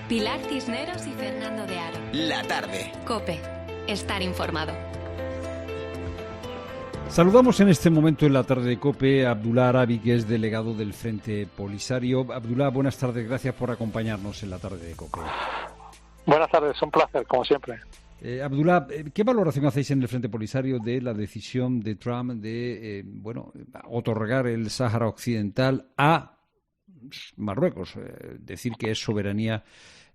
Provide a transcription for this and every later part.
Pilar Cisneros y Fernando de Aro. La tarde. COPE. Estar informado. Saludamos en este momento en la tarde de COPE a Abdullah Arabi, que es delegado del Frente Polisario. Abdullah, buenas tardes, gracias por acompañarnos en la tarde de COPE. Buenas tardes, un placer, como siempre. Abdullah, ¿qué valoración hacéis en el Frente Polisario de la decisión de Trump de otorgar el Sáhara Occidental a Marruecos? Decir que es soberanía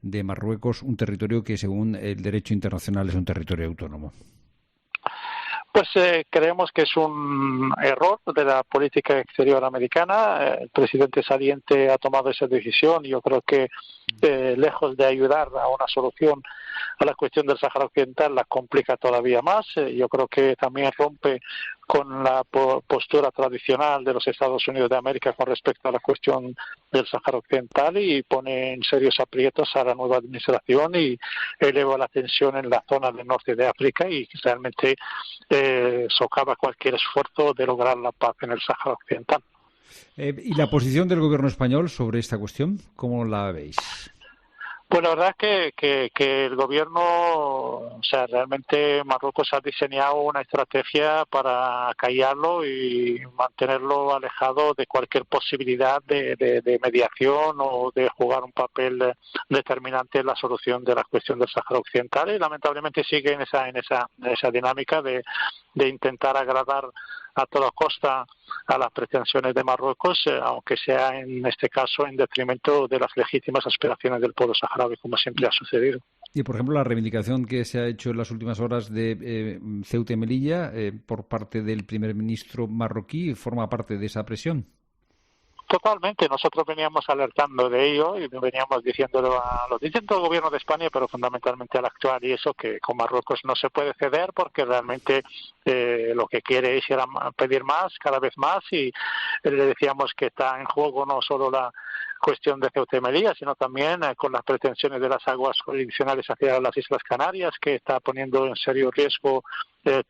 de Marruecos, un territorio que según el derecho internacional es un territorio autónomo. Pues creemos que es un error de la política exterior americana. El presidente saliente ha tomado esa decisión y yo creo que lejos de ayudar a una solución a la cuestión del Sáhara Occidental, la complica todavía más. Yo creo que también rompe con la postura tradicional de los Estados Unidos de América con respecto a la cuestión del Sáhara Occidental y pone en serios aprietos a la nueva administración y eleva la tensión en la zona del norte de África y realmente socava cualquier esfuerzo de lograr la paz en el Sáhara Occidental. ¿Y la posición del gobierno español sobre esta cuestión? ¿Cómo la veis? Pues la verdad que el gobierno, realmente Marruecos ha diseñado una estrategia para acallarlo y mantenerlo alejado de cualquier posibilidad de mediación o de jugar un papel determinante en la solución de la cuestión del Sáhara Occidental y lamentablemente sigue en esa dinámica de intentar agradar a toda costa a las pretensiones de Marruecos, aunque sea en este caso en detrimento de las legítimas aspiraciones del pueblo saharaui, como siempre ha sucedido. Y, por ejemplo, la reivindicación que se ha hecho en las últimas horas de Ceuta y Melilla por parte del primer ministro marroquí, ¿forma parte de esa presión? Totalmente, nosotros veníamos alertando de ello y veníamos diciéndolo a los distintos gobiernos de España, pero fundamentalmente al actual, y eso que con Marruecos no se puede ceder porque realmente lo que quiere es ir a pedir más, cada vez más, y le decíamos que está en juego no solo la cuestión de Ceuta y Melilla, sino también con las pretensiones de las aguas jurisdiccionales hacia las Islas Canarias, que está poniendo en serio riesgo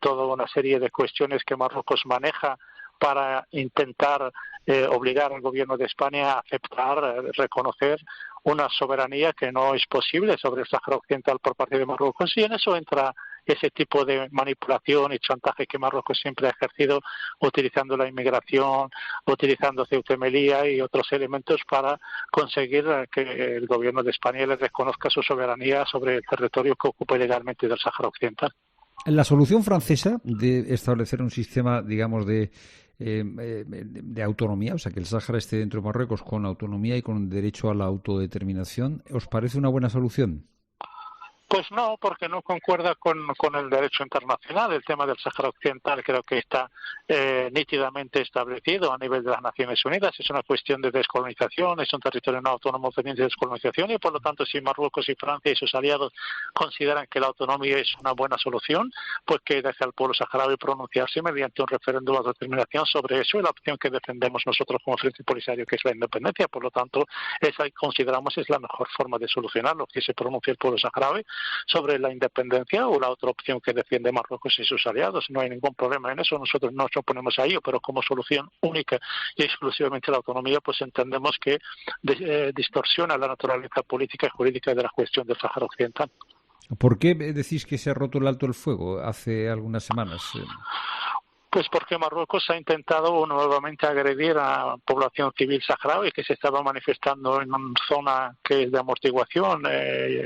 toda una serie de cuestiones que Marruecos maneja para intentar obligar al gobierno de España a aceptar, reconocer una soberanía que no es posible sobre el Sáhara Occidental por parte de Marruecos, y en eso entra ese tipo de manipulación y chantaje que Marruecos siempre ha ejercido, utilizando la inmigración, utilizando Ceuta y Melilla y otros elementos para conseguir que el gobierno de España le reconozca su soberanía sobre el territorio que ocupa ilegalmente del Sáhara Occidental. La solución francesa de establecer un sistema, digamos, de autonomía, o sea, que el Sáhara esté dentro de Marruecos con autonomía y con derecho a la autodeterminación, ¿os parece una buena solución? Pues no, porque no concuerda con el derecho internacional. El tema del Sáhara Occidental creo que está nítidamente establecido a nivel de las Naciones Unidas. Es una cuestión de descolonización, es un territorio no autónomo pendiente de descolonización y, por lo tanto, si Marruecos y Francia y sus aliados consideran que la autonomía es una buena solución, pues que deje al pueblo saharaui pronunciarse mediante un referéndum de autodeterminación sobre eso y la opción que defendemos nosotros como Frente Polisario, que es la independencia. Por lo tanto, esa consideramos es la mejor forma de solucionarlo, que se pronuncie el pueblo saharaui sobre la independencia o la otra opción que defiende Marruecos y sus aliados. No hay ningún problema en eso, nosotros no nos oponemos a ello, pero como solución única y exclusivamente la autonomía, pues entendemos que distorsiona la naturaleza política y jurídica de la cuestión del Sáhara Occidental. ¿Por qué decís que se ha roto el alto el fuego hace algunas semanas? Pues porque Marruecos ha intentado nuevamente agredir a la población civil saharaui que se estaba manifestando en una zona que es de amortiguación,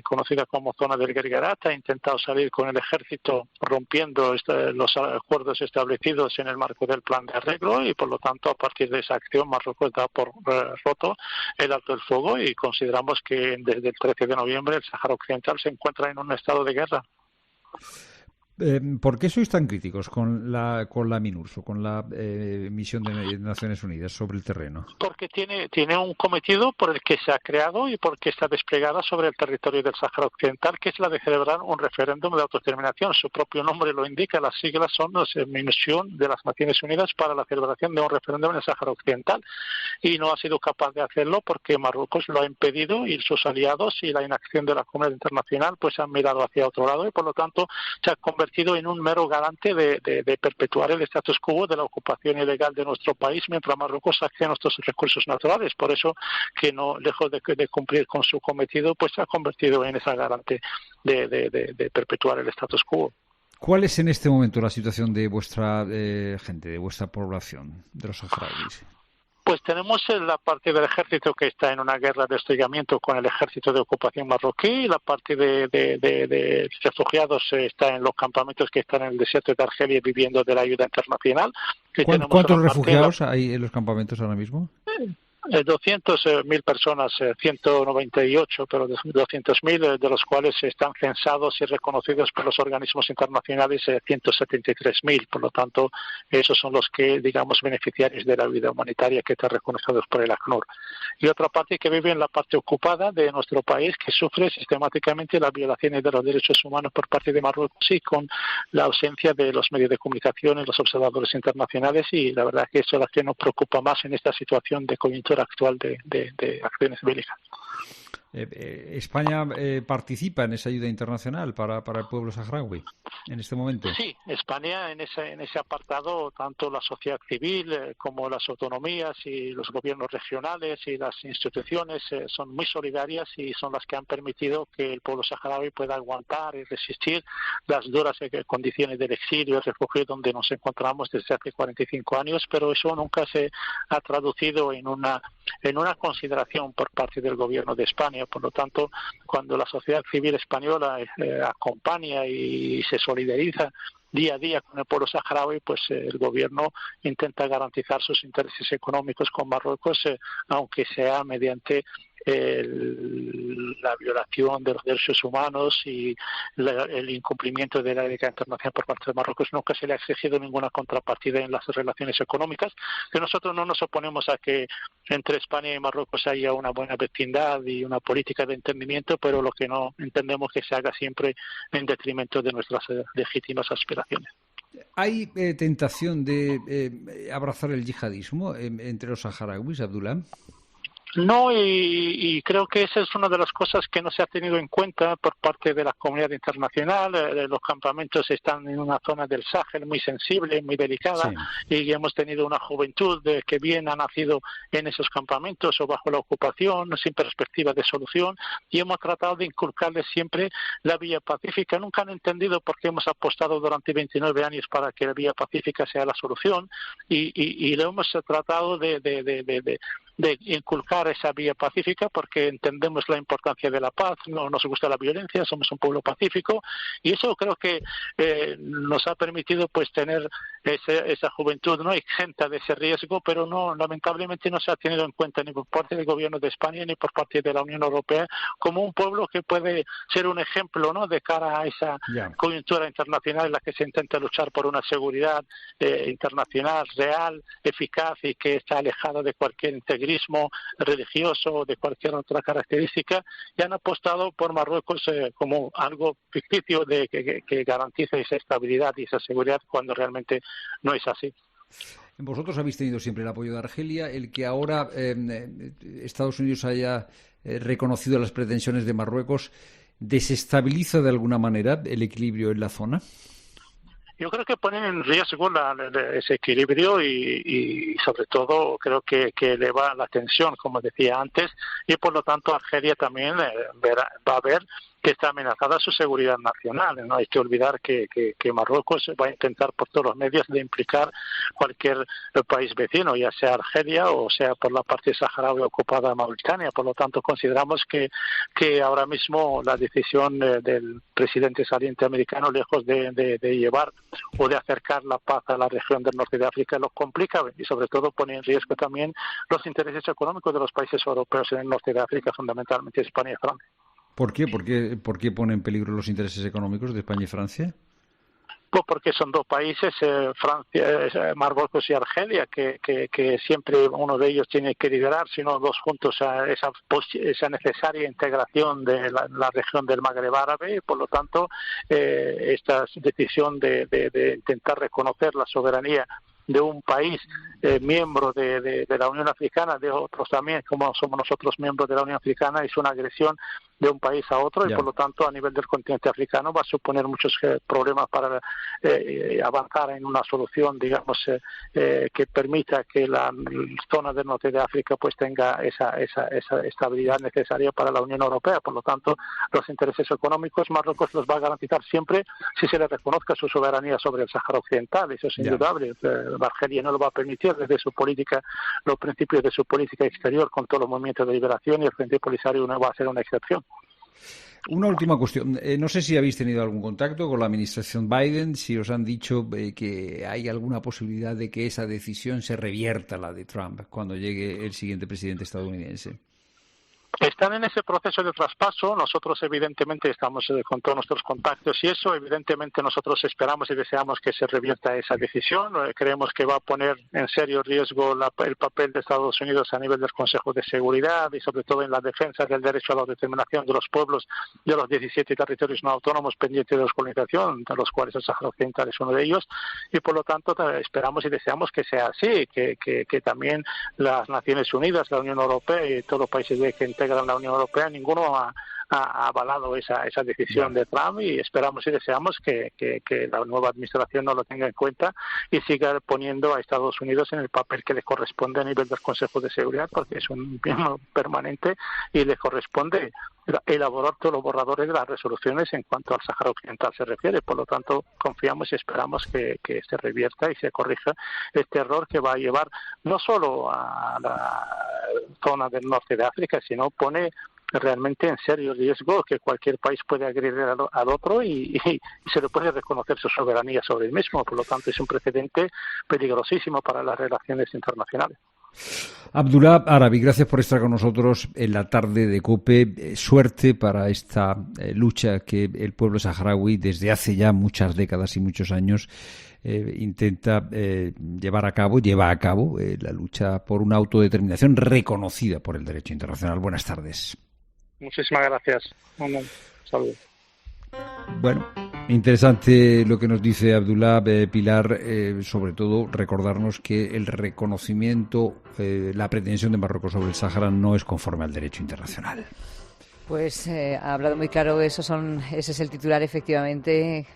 conocida como zona del Guerguerat. Ha intentado salir con el ejército rompiendo los acuerdos establecidos en el marco del plan de arreglo y, por lo tanto, a partir de esa acción Marruecos da por roto el alto el fuego y consideramos que desde el 13 de noviembre el Sáhara Occidental se encuentra en un estado de guerra. ¿Por qué sois tan críticos con la MINURSO, con la misión de Naciones Unidas sobre el terreno? Porque tiene un cometido por el que se ha creado y porque está desplegada sobre el territorio del Sáhara Occidental, que es la de celebrar un referéndum de autodeterminación. Su propio nombre lo indica, las siglas son la Misión de las Naciones Unidas para la celebración de un referéndum en el Sáhara Occidental. Y no ha sido capaz de hacerlo porque Marruecos lo ha impedido y sus aliados y la inacción de la comunidad internacional pues han mirado hacia otro lado y, por lo tanto, se ha convertido convertido en un mero garante de perpetuar el status quo de la ocupación ilegal de nuestro país mientras Marruecos saque nuestros recursos naturales. Por eso que no, lejos de cumplir con su cometido, pues se ha convertido en esa garante de perpetuar el status quo. ¿Cuál es en este momento la situación de vuestra gente, de vuestra población, de los saharauis? Pues tenemos la parte del ejército que está en una guerra de hostigamiento con el ejército de ocupación marroquí, y la parte de refugiados está en los campamentos que están en el desierto de Argelia viviendo de la ayuda internacional. ¿Cuántos refugiados hay en los campamentos ahora mismo? 200.000 personas, 198, pero 200.000 de los cuales están censados y reconocidos por los organismos internacionales, 173.000. Por lo tanto, esos son los que, digamos, beneficiarios de la ayuda humanitaria que están reconocidos por el ACNUR. Y otra parte que vive en la parte ocupada de nuestro país, que sufre sistemáticamente las violaciones de los derechos humanos por parte de Marruecos y con la ausencia de los medios de comunicación y los observadores internacionales. Y la verdad que eso es lo que nos preocupa más en esta situación de coyuntura actual de acciones bélicas. ¿España participa en esa ayuda internacional para el pueblo saharaui en este momento? Sí, España en ese apartado, tanto la sociedad civil como las autonomías y los gobiernos regionales y las instituciones son muy solidarias y son las que han permitido que el pueblo saharaui pueda aguantar y resistir las duras condiciones del exilio y refugio donde nos encontramos desde hace 45 años, pero eso nunca se ha traducido en una consideración por parte del gobierno de España. Por lo tanto, cuando la sociedad civil española acompaña y se solidariza día a día con el pueblo saharaui, pues el gobierno intenta garantizar sus intereses económicos con Marruecos, aunque sea mediante la violación de los derechos humanos y el incumplimiento de la ley internacional por parte de Marruecos. Nunca se le ha exigido ninguna contrapartida en las relaciones económicas, que nosotros no nos oponemos a que entre España y Marruecos haya una buena vecindad y una política de entendimiento, pero lo que no entendemos que se haga siempre en detrimento de nuestras legítimas aspiraciones. ¿Hay tentación de abrazar el yihadismo entre los saharauis, Abdullah? No, y creo que esa es una de las cosas que no se ha tenido en cuenta por parte de la comunidad internacional. Los campamentos están en una zona del Sahel muy sensible, muy delicada, sí. Y hemos tenido una juventud que bien ha nacido en esos campamentos o bajo la ocupación, sin perspectiva de solución, y hemos tratado de inculcarles siempre la vía pacífica. Nunca han entendido por qué hemos apostado durante 29 años para que la vía pacífica sea la solución, y lo hemos tratado de inculcar esa vía pacífica porque entendemos la importancia de la paz, no nos gusta la violencia, somos un pueblo pacífico, y eso creo que nos ha permitido pues tener esa juventud no exenta de ese riesgo, pero no, lamentablemente no se ha tenido en cuenta ni por parte del gobierno de España ni por parte de la Unión Europea como un pueblo que puede ser un ejemplo, ¿no?, de cara a esa coyuntura internacional en la que se intenta luchar por una seguridad internacional real, eficaz y que está alejada de cualquier integrismo religioso o de cualquier otra característica, y han apostado por Marruecos como algo ficticio que garantice esa estabilidad y esa seguridad cuando realmente no es así. Vosotros habéis tenido siempre el apoyo de Argelia. El que ahora Estados Unidos haya reconocido las pretensiones de Marruecos, ¿desestabiliza de alguna manera el equilibrio en la zona? Yo creo que ponen en riesgo ese equilibrio y sobre todo creo que eleva la tensión, como decía antes, y por lo tanto Argelia también va a ver que está amenazada su seguridad nacional. No hay que olvidar que Marruecos va a intentar por todos los medios de implicar cualquier país vecino, ya sea Argelia o sea por la parte saharaui ocupada Mauritania. Por lo tanto, consideramos que ahora mismo la decisión del presidente saliente americano, lejos de llevar o de acercar la paz a la región del norte de África, lo complica y sobre todo pone en riesgo también los intereses económicos de los países europeos en el norte de África, fundamentalmente España y Francia. ¿Por qué? ¿Por qué pone en peligro los intereses económicos de España y Francia? Pues porque son dos países, Francia, Marruecos y Argelia, que siempre uno de ellos tiene que liderar, sino dos juntos, a esa necesaria integración de la región del Magreb árabe, y por lo tanto esta decisión de intentar reconocer la soberanía de un país miembro de la Unión Africana, de otros también, como somos nosotros miembros de la Unión Africana, es una agresión de un país a otro, y Ya. por lo tanto a nivel del continente africano va a suponer muchos problemas para avanzar en una solución, digamos, que permita que la zona del norte de África pues tenga esa estabilidad necesaria para la Unión Europea. Por lo tanto, los intereses económicos Marruecos los va a garantizar siempre si se le reconozca su soberanía sobre el Sáhara Occidental. Eso es indudable. Argelia no lo va a permitir desde su política, los principios de su política exterior, con todos los movimientos de liberación, y el Frente Polisario no va a ser una excepción. Una última cuestión. No sé si habéis tenido algún contacto con la administración Biden, si os han dicho que hay alguna posibilidad de que esa decisión se revierta, la de Trump, cuando llegue el siguiente presidente estadounidense. Están en ese proceso de traspaso. Nosotros evidentemente estamos con todos nuestros contactos y eso, evidentemente nosotros esperamos y deseamos que se revierta esa decisión. Creemos que va a poner en serio riesgo el papel de Estados Unidos a nivel del Consejo de Seguridad y sobre todo en la defensa del derecho a la autodeterminación de los pueblos de los 17 territorios no autónomos pendientes de descolonización, de los cuales el Sáhara Occidental es uno de ellos, y por lo tanto esperamos y deseamos que sea así, que también las Naciones Unidas, la Unión Europea y todos los países que integran la Unión Europea, ninguno ha avalado esa decisión de Trump, y esperamos y deseamos que la nueva administración no lo tenga en cuenta y siga poniendo a Estados Unidos en el papel que le corresponde a nivel del Consejo de Seguridad, porque es un miembro permanente y le corresponde elaborar todos los borradores de las resoluciones en cuanto al Sáhara Occidental se refiere. Por lo tanto, confiamos y esperamos que se revierta y se corrija este error que va a llevar no solo a la zona del norte de África, sino pone realmente en serio riesgo que cualquier país puede agredir al otro y se le puede reconocer su soberanía sobre el mismo. Por lo tanto, es un precedente peligrosísimo para las relaciones internacionales. Abdullah Arabi, gracias por estar con nosotros en la tarde de COPE. Suerte para esta lucha que el pueblo saharaui desde hace ya muchas décadas y muchos años intenta lleva a cabo la lucha por una autodeterminación reconocida por el derecho internacional. Buenas tardes. Muchísimas gracias. Un saludo. Bueno, interesante lo que nos dice Abdullah. Pilar, sobre todo recordarnos que el reconocimiento, la pretensión de Marruecos sobre el Sáhara no es conforme al derecho internacional. Pues ha hablado muy claro, ese es el titular, efectivamente.